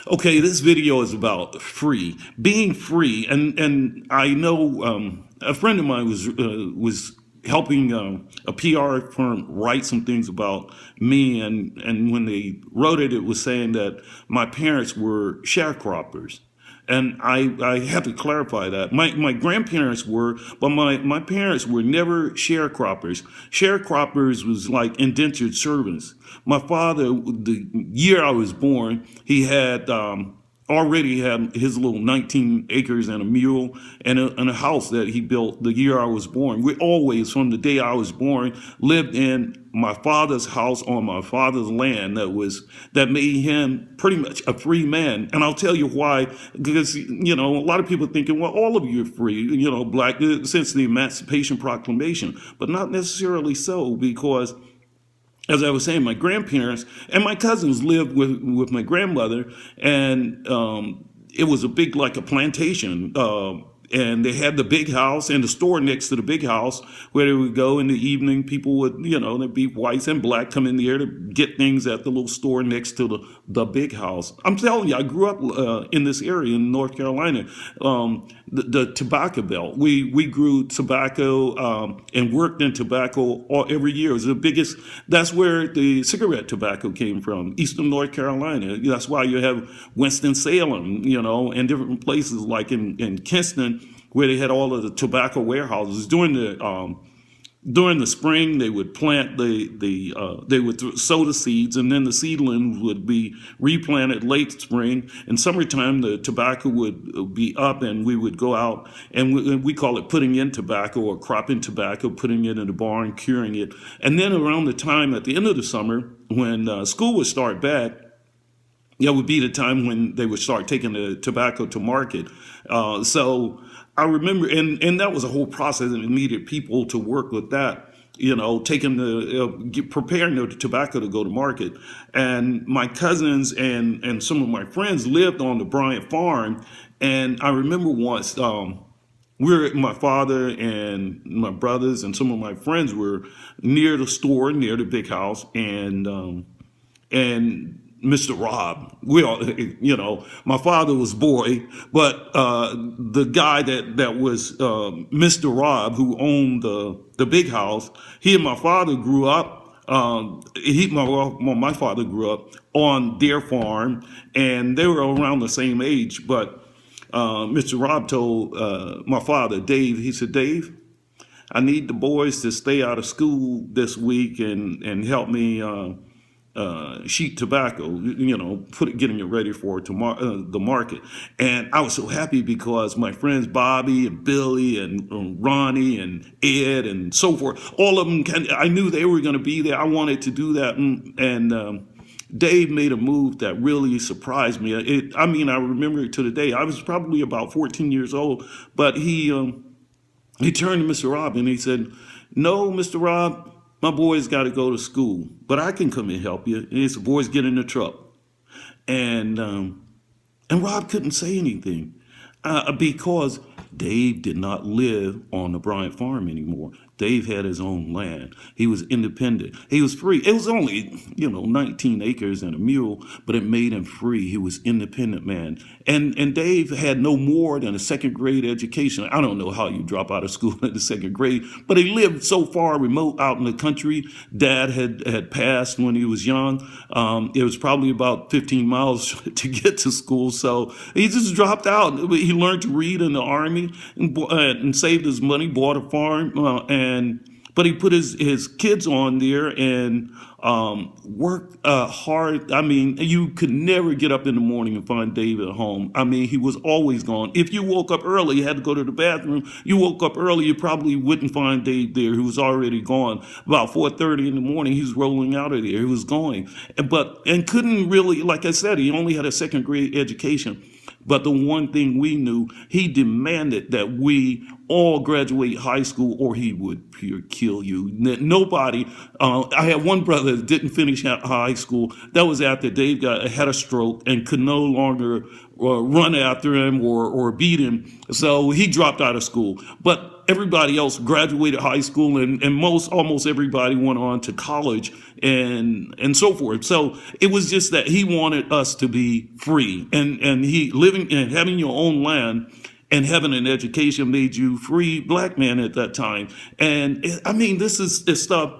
Okay, this video is about free, being free, and I know a friend of mine was helping a PR firm write some things about me, and when they wrote it, it was saying that my parents were sharecroppers. And I had to clarify that. My grandparents were, but my parents were never sharecroppers. Sharecroppers was like indentured servants. My father, the year I was born, he had already had his little 19 acres and a mule and a house that he built the year I was born. We always, from the day I was born, lived in my father's house on my father's land that made him pretty much a free man. And I'll tell you why, because a lot of people thinking, well, all of you are free, black since the Emancipation Proclamation, but not necessarily so, because as I was saying, my grandparents and my cousins lived with my grandmother, and it was a big, like a plantation. And they had the big house and the store next to the big house where they would go in the evening. People would, there'd be whites and black come in there to get things at the little store next to the big house. I'm telling you, I grew up in this area in North Carolina, the tobacco belt. We grew tobacco and worked in tobacco every year. It was the biggest. That's where the cigarette tobacco came from, Eastern North Carolina. That's why you have Winston-Salem, and different places like in Kinston, where they had all of the tobacco warehouses. During the spring, they would plant they would sow the seeds, and then the seedlings would be replanted late spring. In summertime, the tobacco would be up, and we would go out, and we call it putting in tobacco or cropping tobacco, putting it in the barn, curing it. And then around the time at the end of the summer, when school would start back, that would be the time when they would start taking the tobacco to market. So I remember, and that was a whole process, and it needed people to work with that, taking preparing the tobacco to go to market. And my cousins and some of my friends lived on the Bryant farm. And I remember once, my father and my brothers and some of my friends were near the store, near the big house, and Mr. Rob. We all, my father was boy, but the guy that was Mr. Rob, who owned the big house, he and my father grew up. My father grew up on their farm, and they were around the same age. But Mr. Rob told my father, Dave, he said, Dave, I need the boys to stay out of school this week and help me sheet tobacco, getting it ready for the market. And I was so happy because my friends Bobby and Billy and Ronnie and Ed and so forth, all of them, I knew they were going to be there. I wanted to do that. And Dave made a move that really surprised me. I remember it to the day. I was probably about 14 years old, but he turned to Mr. Rob and he said, "No, Mr. Rob, my boys got to go to school, but I can come and help you." And he said, "Boys, get in the truck." And Rob couldn't say anything because Dave did not live on the Bryant farm anymore. Dave had his own land. He was independent. He was free. It was only, 19 acres and a mule, but it made him free. He was independent man. And Dave had no more than a second grade education. I don't know how you drop out of school in the second grade, but he lived so far remote out in the country. Dad had passed when he was young. It was probably about 15 miles to get to school. So he just dropped out. He learned to read in the Army and saved his money, bought a farm, but he put his kids on there and worked hard. I mean, you could never get up in the morning and find Dave at home. I mean, he was always gone. If you woke up early, you had to go to the bathroom. You woke up early, you probably wouldn't find Dave there. He was already gone. About 4:30 in the morning, he was rolling out of there. He was going, and couldn't really, like I said, he only had a second grade education. But the one thing we knew, he demanded that we all graduate high school or he would pure kill you. Nobody, I had one brother that didn't finish high school. That was after Dave had a stroke and could no longer run after him or beat him. So he dropped out of school. But everybody else graduated high school, and almost everybody went on to college and so forth. So it was just that he wanted us to be free, and he living and having your own land and having an education made you free black man at that time. And I mean, this is stuff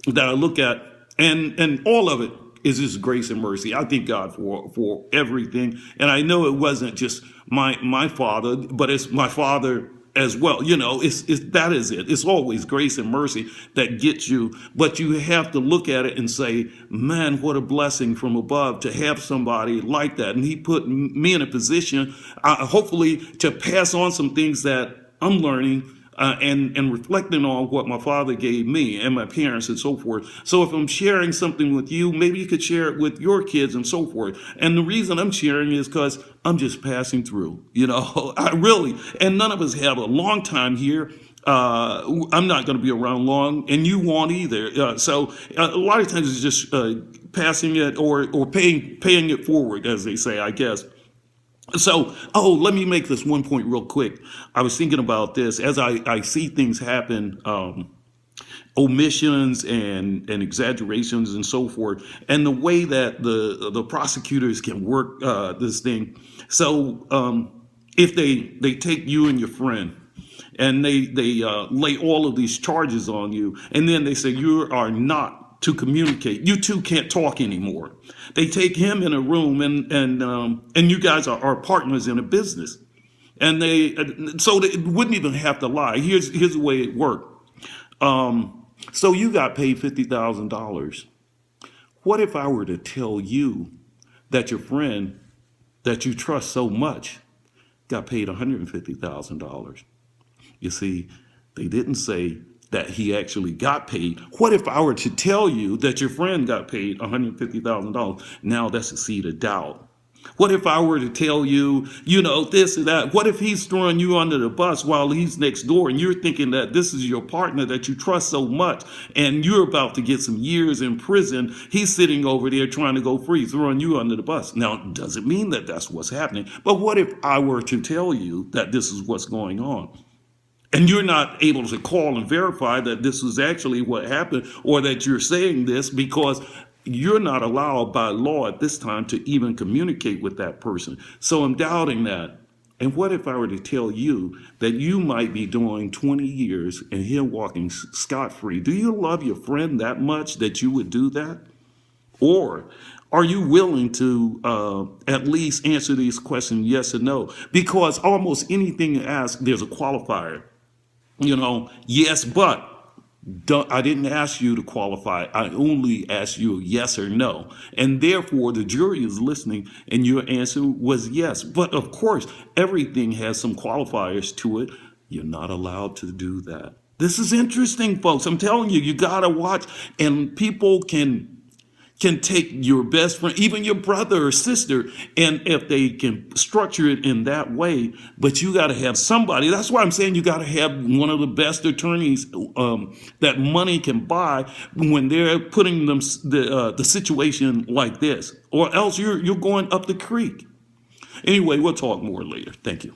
that I look at, and all of it is just grace and mercy. I thank God for everything, and I know it wasn't just my father, but it's my father as well. You know, it's that is it. It's always grace and mercy that gets you, but you have to look at it and say, man, what a blessing from above to have somebody like that. And he put me in a position, hopefully, to pass on some things that I'm learning, and reflecting on what my father gave me and my parents and so forth. So if I'm sharing something with you, maybe you could share it with your kids and so forth. And the reason I'm sharing is because I'm just passing through, you know, I really, and none of us have a long time here. I'm not going to be around long, and you won't either. So a lot of times it's just passing it or paying it forward, as they say, I guess. So, let me make this one point real quick. I was thinking about this as I see things happen, omissions and exaggerations and so forth, and the way that the prosecutors can work this thing. So, if they take you and your friend, and they lay all of these charges on you, and then they say you are not to communicate. You two can't talk anymore. They take him in a room, and you guys are partners in a business, and they wouldn't even have to lie. Here's the way it worked. So you got paid $50,000. What if I were to tell you that your friend that you trust so much got paid $150,000? You see, they didn't say that he actually got paid. What if I were to tell you that your friend got paid $150,000? Now that's a seed of doubt. What if I were to tell you, you know, this or that? What if he's throwing you under the bus while he's next door and you're thinking that this is your partner that you trust so much and you're about to get some years in prison? He's sitting over there trying to go free, throwing you under the bus. Now, it doesn't mean that that's what's happening. But what if I were to tell you that this is what's going on? And you're not able to call and verify that this is actually what happened or that you're saying this because you're not allowed by law at this time to even communicate with that person. So I'm doubting that. And what if I were to tell you that you might be doing 20 years and him walking scot-free? Do you love your friend that much that you would do that? Or are you willing to at least answer these questions yes or no? Because almost anything you ask, there's a qualifier. You know, yes, but I didn't ask you to qualify. I only asked you yes or no. And therefore, the jury is listening, and your answer was yes. But of course, everything has some qualifiers to it. You're not allowed to do that. This is interesting, folks. I'm telling you, you got to watch, and people can take your best friend, even your brother or sister, and if they can structure it in that way, but you got to have somebody. That's why I'm saying you got to have one of the best attorneys that money can buy when they're putting them the situation like this, or else you're going up the creek. Anyway, we'll talk more later. Thank you.